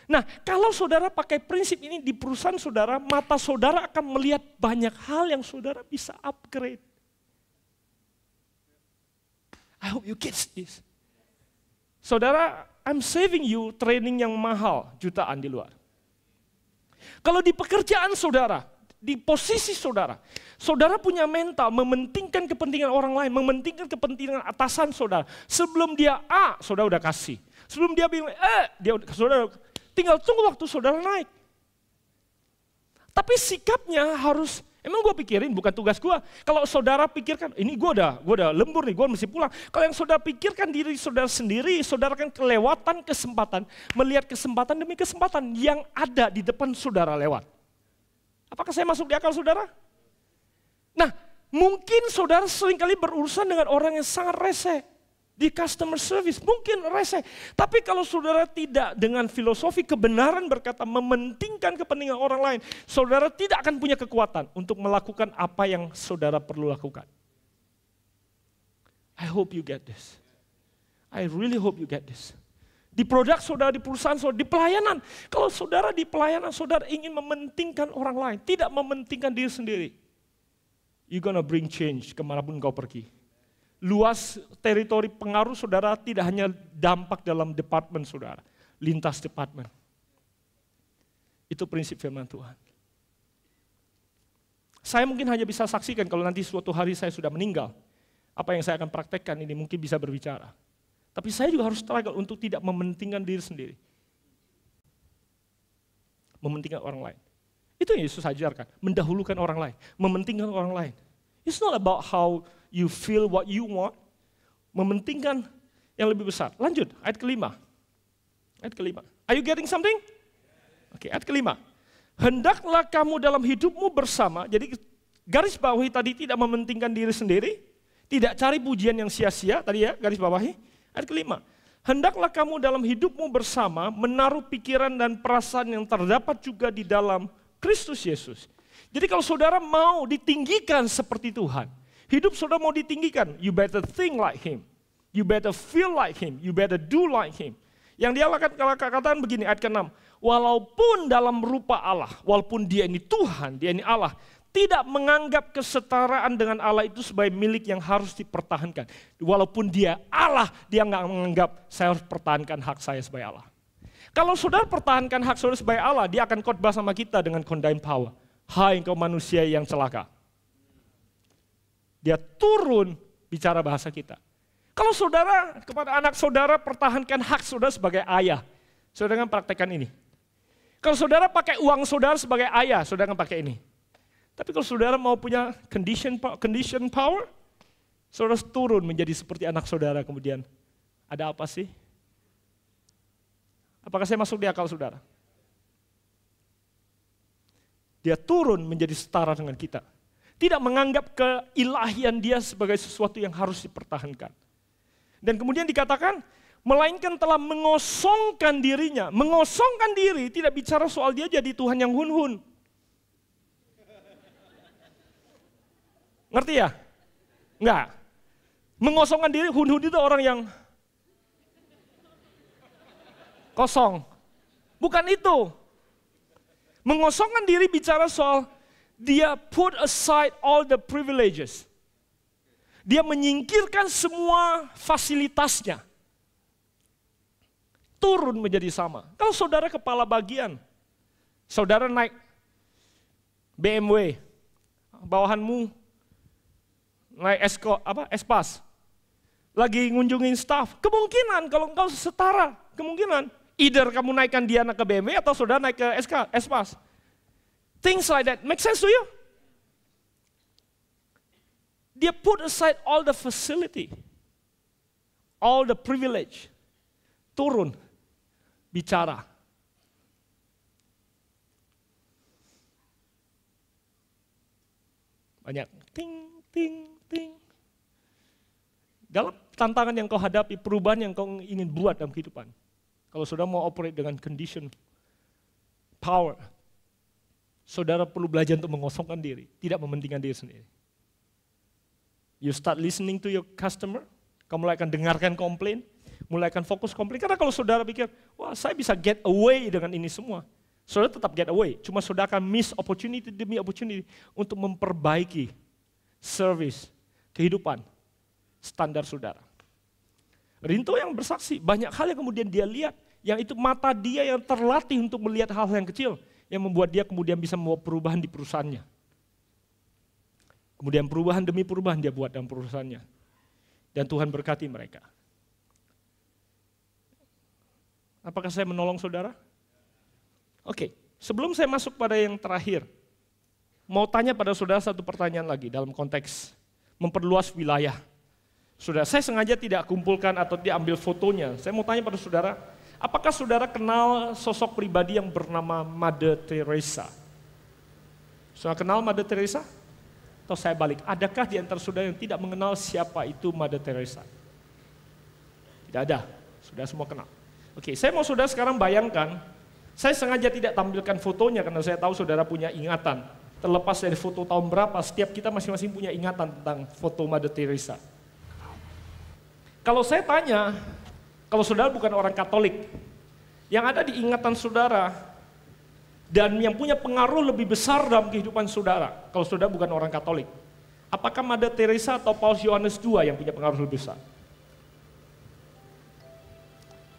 Nah kalau saudara pakai prinsip ini di perusahaan saudara, mata saudara akan melihat banyak hal yang saudara bisa upgrade. I hope you catch this. Saudara, I'm saving you training yang mahal, jutaan di luar. Kalau di pekerjaan saudara, di posisi saudara, saudara punya mental mementingkan kepentingan orang lain, mementingkan kepentingan atasan saudara. Sebelum dia A, saudara udah kasih. Sebelum dia bilang saudara tinggal tunggu waktu saudara naik. Tapi sikapnya harus, emang gue pikirin bukan tugas gue. Kalau saudara pikirkan, ini gue udah lembur nih, gue mesti pulang. Kalau yang saudara pikirkan diri saudara sendiri, saudara akan kelewatan kesempatan, melihat kesempatan demi kesempatan yang ada di depan saudara lewat. Apakah saya masuk di akal saudara? Nah, mungkin saudara seringkali berurusan dengan orang yang sangat rese. Di customer service mungkin rese. Tapi kalau saudara tidak dengan filosofi kebenaran berkata mementingkan kepentingan orang lain, saudara tidak akan punya kekuatan untuk melakukan apa yang saudara perlu lakukan. I hope you get this. I really hope you get this. Di produk saudara, di perusahaan saudara, di pelayanan. Kalau saudara di pelayanan, saudara ingin mementingkan orang lain, tidak mementingkan diri sendiri. You're gonna bring change kemanapun kau pergi. Luas teritori pengaruh saudara tidak hanya dampak dalam departemen saudara, lintas departemen. Itu prinsip firman Tuhan. Saya mungkin hanya bisa saksikan kalau nanti suatu hari saya sudah meninggal. Apa yang saya akan praktekkan ini mungkin bisa berbicara. Tapi saya juga harus struggle untuk tidak mementingkan diri sendiri. Mementingkan orang lain. Itu yang Yesus ajarkan, mendahulukan orang lain, mementingkan orang lain. It's not about how you feel what you want, mementingkan yang lebih besar. Lanjut, ayat kelima. Ayat kelima. Are you getting something? Oke, ayat kelima. Hendaklah kamu dalam hidupmu bersama, jadi garis bawahi tadi tidak mementingkan diri sendiri, tidak cari pujian yang sia-sia, tadi ya garis bawahi. Ayat kelima. Hendaklah kamu dalam hidupmu bersama menaruh pikiran dan perasaan yang terdapat juga di dalam Kristus Yesus. Jadi kalau saudara mau ditinggikan seperti Tuhan, hidup saudara mau ditinggikan, you better think like Him. You better feel like Him. You better do like Him. Yang dia katakan begini, ayat ke-6. Walaupun dalam rupa Allah, walaupun dia ini Tuhan, dia ini Allah, tidak menganggap kesetaraan dengan Allah itu sebagai milik yang harus dipertahankan. Walaupun dia Allah, dia nggak menganggap saya harus pertahankan hak saya sebagai Allah. Kalau saudara pertahankan hak saudara sebagai Allah, dia akan khotbah sama kita dengan condemn power. Hai engkau manusia yang celaka. Dia turun bicara bahasa kita. Kalau saudara kepada anak saudara pertahankan hak saudara sebagai ayah, saudara akan praktekkan ini. Kalau saudara pakai uang saudara sebagai ayah, saudara akan pakai ini. Tapi kalau saudara mau punya condition power, saudara turun menjadi seperti anak saudara kemudian. Ada apa sih? Apakah saya masuk di akal saudara? Dia turun menjadi setara dengan kita. Tidak menganggap keilahian dia sebagai sesuatu yang harus dipertahankan. Dan kemudian dikatakan, melainkan telah mengosongkan dirinya. Mengosongkan diri tidak bicara soal dia jadi Tuhan yang hun-hun. Ngerti ya? Enggak. Mengosongkan diri, hun-hun itu orang yang kosong. Bukan itu. Mengosongkan diri bicara soal dia put aside all the privileges. Dia menyingkirkan semua fasilitasnya. Turun menjadi sama. Kalau saudara kepala bagian, saudara naik BMW, bawahanmu naik Espas, lagi ngunjungin staff, kemungkinan kalau engkau setara, kemungkinan either kamu naikkan dia ke BMW atau saudara naik ke Espas. Things like that, make sense to you? Dia put aside all the facility, all the privilege, turun, bicara. Banyak ting, ting, ting. Dalam tantangan yang kau hadapi, perubahan yang kau ingin buat dalam kehidupan. Kalau saudara mau operate dengan condition power, saudara perlu belajar untuk mengosongkan diri, tidak mementingkan diri sendiri. You start listening to your customer, kamu mulai akan dengarkan komplain, mulai akan fokus komplain. Karena kalau saudara pikir, wah saya bisa get away dengan ini semua, saudara tetap get away. Cuma saudara akan miss opportunity demi opportunity untuk memperbaiki service, kehidupan, standar saudara. Rinto yang bersaksi, banyak hal yang kemudian dia lihat, yang itu mata dia yang terlatih untuk melihat hal-hal yang kecil, yang membuat dia kemudian bisa membawa perubahan di perusahaannya. Kemudian perubahan demi perubahan dia buat dalam perusahaannya. Dan Tuhan berkati mereka. Apakah saya menolong saudara? Oke, sebelum saya masuk pada yang terakhir, mau tanya pada saudara satu pertanyaan lagi dalam konteks memperluas wilayah. Saudara, saya sengaja tidak kumpulkan atau diambil fotonya. Saya mau tanya pada saudara, apakah saudara kenal sosok pribadi yang bernama Mother Teresa? Saudara kenal Mother Teresa? Atau saya balik, adakah di antara saudara yang tidak mengenal siapa itu Mother Teresa? Tidak ada, sudah semua kenal. Oke, saya mau saudara sekarang bayangkan, saya sengaja tidak tampilkan fotonya karena saya tahu saudara punya ingatan. Terlepas dari foto tahun berapa, setiap kita masing-masing punya ingatan tentang foto Mother Teresa. Kalau saya tanya, kalau saudara bukan orang Katolik, yang ada di ingatan saudara, dan yang punya pengaruh lebih besar dalam kehidupan saudara, kalau saudara bukan orang Katolik, apakah Mother Teresa atau Paus Yohanes II yang punya pengaruh lebih besar?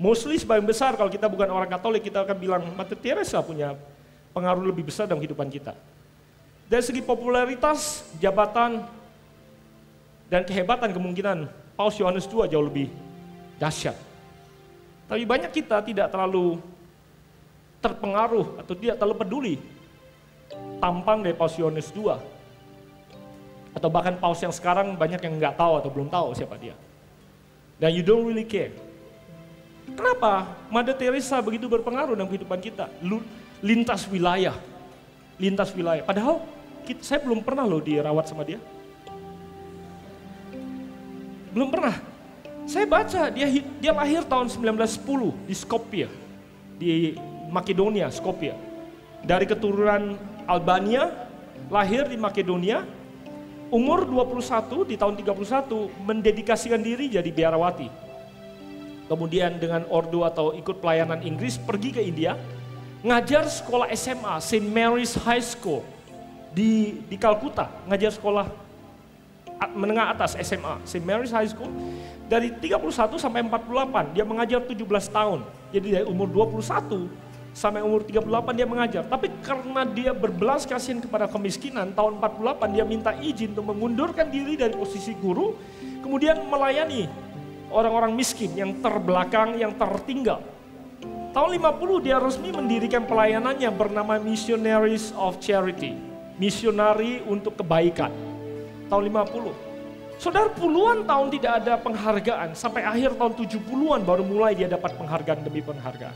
Mostly sebagian besar kalau kita bukan orang Katolik, kita akan bilang Mother Teresa punya pengaruh lebih besar dalam kehidupan kita. Dari segi popularitas, jabatan, dan kehebatan kemungkinan Paus Yohanes II jauh lebih dahsyat. Tapi banyak kita tidak terlalu terpengaruh atau tidak terlalu peduli tampang dari Paus Yohanes II. Atau bahkan Paus yang sekarang banyak yang nggak tahu atau belum tahu siapa dia. Dan you don't really care. Kenapa Mother Teresa begitu berpengaruh dalam kehidupan kita? Lintas wilayah. Padahal saya belum pernah loh dirawat sama dia. Belum pernah. Saya baca dia lahir tahun 1910 di Skopje, di Makedonia, Skopje. Dari keturunan Albania, lahir di Makedonia, umur 21 di tahun 31 mendedikasikan diri jadi biarawati. Kemudian dengan ordo atau ikut pelayanan Inggris pergi ke India, ngajar sekolah SMA, St. Mary's High School di Kalkuta, ngajar sekolah menengah atas SMA, St. Mary's High School. Dari 31 sampai 48, dia mengajar 17 tahun. Jadi dari umur 21 sampai umur 38 dia mengajar. Tapi karena dia berbelas kasihan kepada kemiskinan, tahun 48 dia minta izin untuk mengundurkan diri dari posisi guru, kemudian melayani orang-orang miskin yang terbelakang, yang tertinggal. Tahun 50 dia resmi mendirikan pelayanannya bernama Missionaries of Charity, misionari untuk kebaikan. Tahun 50. Saudara, puluhan tahun tidak ada penghargaan, sampai akhir tahun 70-an baru mulai dia dapat penghargaan demi penghargaan.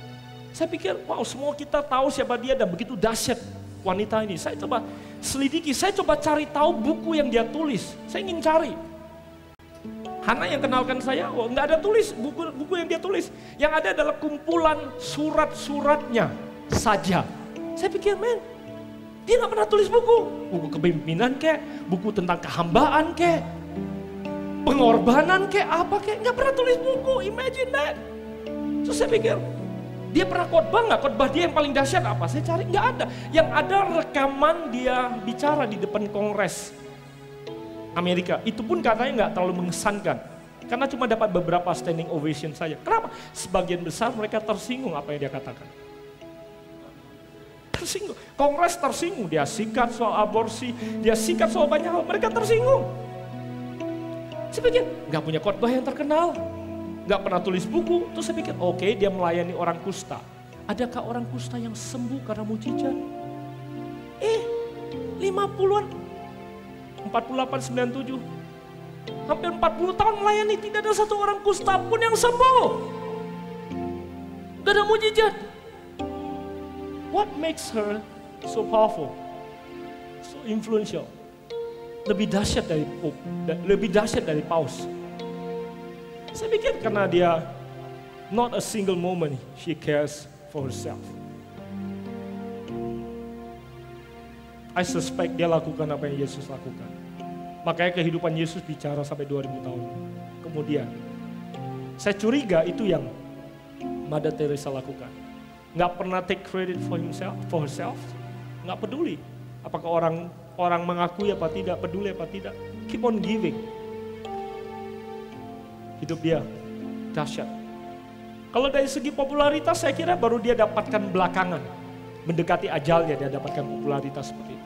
Saya pikir, wow, semua kita tahu siapa dia dan begitu dahsyat wanita ini. Saya coba selidiki, saya coba cari tahu buku yang dia tulis. Saya ingin cari. Hana yang kenalkan saya, oh, nggak ada tulis buku yang dia tulis. Yang ada adalah kumpulan surat-suratnya saja. Saya pikir, men, dia nggak pernah tulis buku kepemimpinan kek, buku tentang kehambaan kek, pengorbanan kek, apa kek, nggak pernah tulis buku. Imagine that. Terus saya pikir, dia pernah khotbah nggak? Khotbah dia yang paling dahsyat apa? Saya cari, nggak ada. Yang ada rekaman dia bicara di depan Kongres Amerika. Itu pun katanya nggak terlalu mengesankan. Karena cuma dapat beberapa standing ovation saja. Kenapa? Sebagian besar mereka tersinggung apa yang dia katakan. Tersinggung. Kongres tersinggung. Dia sikat soal aborsi. Dia sikat soal banyak hal. Mereka tersinggung. Saya pikir, nggak punya khotbah yang terkenal. Nggak pernah tulis buku. Terus saya pikir, oke, dia melayani orang kusta. Adakah orang kusta yang sembuh karena mujizat? 50-an. 48, 97. Hampir 40 tahun melayani, tidak ada satu orang kusta pun yang sembuh. Gak ada mujizat. What makes her so powerful? So influential. Lebih dahsyat dari Pope, lebih dahsyat dari Paus. Saya pikir karena dia not a single moment she cares for herself. I suspect dia lakukan apa yang Yesus lakukan. Makanya kehidupan Yesus bicara sampai 2000 tahun kemudian. Saya curiga itu yang Mother Teresa lakukan. Nggak pernah take credit for herself. Nggak peduli. Apakah orang mengakui apa tidak, peduli apa tidak. Keep on giving. Hidup dia dahsyat. Kalau dari segi popularitas saya kira baru dia dapatkan belakangan. Mendekati ajalnya dia dapatkan popularitas seperti itu.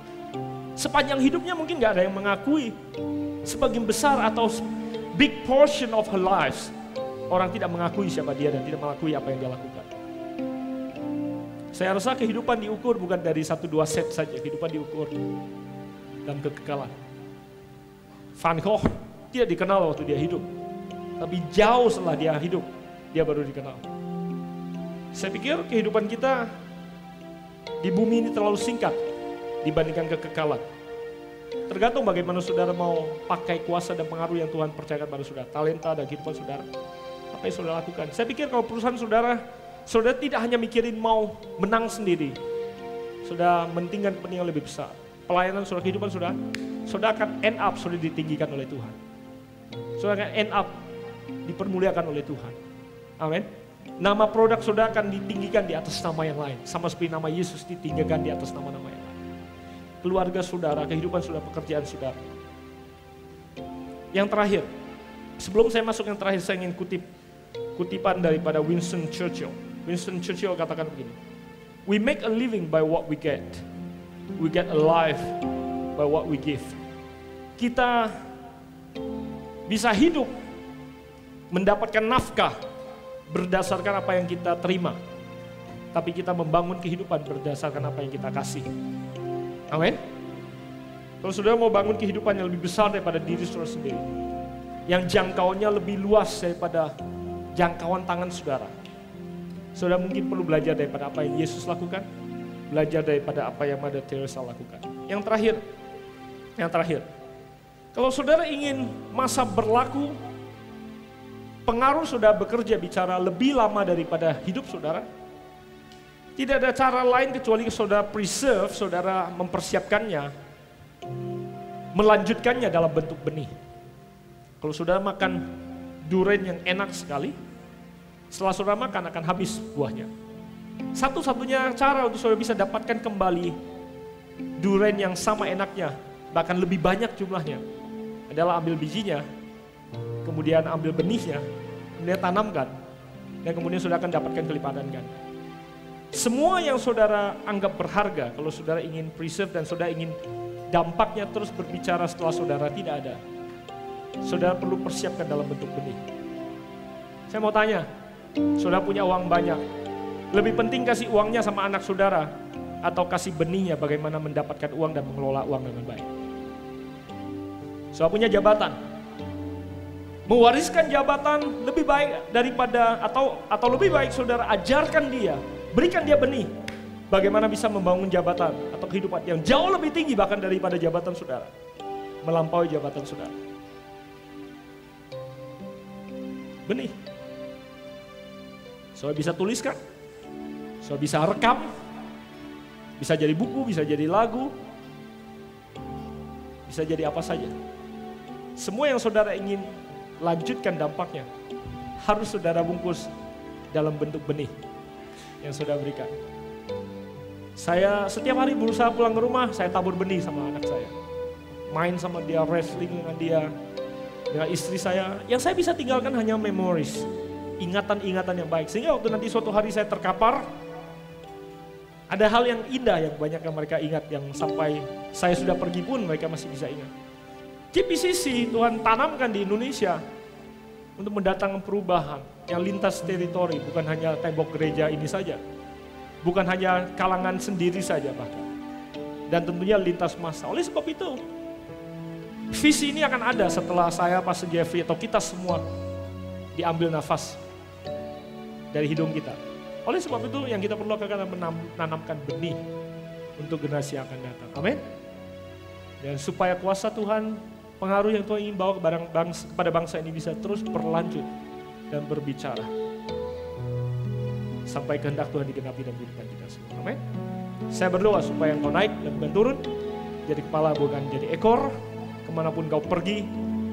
Sepanjang hidupnya mungkin gak ada yang mengakui. Sebagian besar atau big portion of her lives, orang tidak mengakui siapa dia dan tidak mengakui apa yang dia lakukan. Saya rasa kehidupan diukur bukan dari 1-2 set saja, kehidupan diukur dalam kekekalan. Van Gogh tidak dikenal waktu dia hidup, tapi jauh setelah dia hidup, dia baru dikenal. Saya pikir kehidupan kita di bumi ini terlalu singkat dibandingkan kekekalan. Tergantung bagaimana saudara mau pakai kuasa dan pengaruh yang Tuhan percayakan pada saudara, talenta dan kehidupan saudara. Apa yang saudara lakukan? Saya pikir kalau perusahaan saudara tidak hanya mikirin mau menang sendiri. Saudara mentingkan kepentingan lebih besar. Pelayanan saudara, kehidupan saudara akan end up saudara ditinggikan oleh Tuhan. Saudara akan end up dipermuliakan oleh Tuhan. Amin. Nama produk saudara akan ditinggikan di atas nama yang lain. Sama seperti nama Yesus ditinggikan di atas nama-nama yang lain. Keluarga saudara, kehidupan saudara, pekerjaan saudara. Yang terakhir, sebelum saya masuk yang terakhir, saya ingin kutipan daripada Winston Churchill. Winston Churchill katakan begini, "We make a living by what we get. We get alive by what we give." Kita bisa hidup, mendapatkan nafkah berdasarkan apa yang kita terima. Tapi kita membangun kehidupan berdasarkan apa yang kita kasih. Amin. Kalau saudara mau bangun kehidupan yang lebih besar daripada diri saudara sendiri, yang jangkauannya lebih luas daripada jangkauan tangan saudara, saudara mungkin perlu belajar daripada apa yang Yesus lakukan, belajar daripada apa yang Mother Teresa lakukan. Yang terakhir, kalau saudara ingin masa berlaku, pengaruh saudara bekerja bicara lebih lama daripada hidup saudara, tidak ada cara lain kecuali saudara preserve, saudara mempersiapkannya, melanjutkannya dalam bentuk benih. Kalau saudara makan durian yang enak sekali, setelah saudara makan akan habis buahnya. Satu-satunya cara untuk saudara bisa dapatkan kembali durian yang sama enaknya, bahkan lebih banyak jumlahnya, adalah ambil bijinya, kemudian ambil benihnya, kemudian tanamkan, dan kemudian saudara akan dapatkan kelipatan ganda. Semua yang saudara anggap berharga, kalau saudara ingin preserve dan saudara ingin dampaknya terus berbicara setelah saudara tidak ada, saudara perlu persiapkan dalam bentuk benih. Saya mau tanya, saudara punya uang banyak, lebih penting kasih uangnya sama anak saudara atau kasih benihnya bagaimana mendapatkan uang dan mengelola uang dengan baik? Saudara punya jabatan, mewariskan jabatan lebih baik daripada atau lebih baik saudara ajarkan dia, berikan dia benih bagaimana bisa membangun jabatan atau kehidupan yang jauh lebih tinggi bahkan daripada jabatan saudara, melampaui jabatan saudara. Benih. Saudara bisa tuliskan, saudara bisa rekam, bisa jadi buku, bisa jadi lagu, bisa jadi apa saja. Semua yang saudara ingin lanjutkan dampaknya harus saudara bungkus dalam bentuk benih yang saudara berikan. Saya setiap hari berusaha pulang ke rumah, saya tabur benih sama anak saya. Main sama dia, wrestling dengan dia, dengan istri saya. Yang saya bisa tinggalkan hanya memories, ingatan-ingatan yang baik. Sehingga waktu nanti suatu hari saya terkapar, ada hal yang indah yang banyak yang mereka ingat, yang sampai saya sudah pergi pun mereka masih bisa ingat. GPCC Tuhan tanamkan di Indonesia untuk mendatangkan perubahan yang lintas teritori, bukan hanya tembok gereja ini saja, bukan hanya kalangan sendiri saja bahkan, dan tentunya lintas masa. Oleh sebab itu, visi ini akan ada setelah saya, Pastor Jeffrey, atau kita semua diambil nafas dari hidung kita. Oleh sebab itu yang kita perlu lakukan adalah menanamkan benih untuk generasi yang akan datang. Amin. Dan supaya kuasa Tuhan, pengaruh yang Tuhan ingin bawa kepada bangsa ini bisa terus berlanjut dan berbicara sampai kehendak Tuhan digenapi dalam kehidupan kita semua. Amin. Saya berdoa supaya engkau naik dan bukan turun, jadi kepala bukan jadi ekor. Kemanapun kau pergi,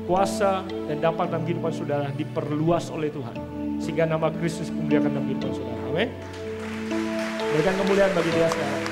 kuasa dan dampak dalam kehidupan saudara diperluas oleh Tuhan, sehingga nama Kristus dimuliakan dalam kehidupan saudara. Amin. Berikan kemuliaan bagi Dia sekarang.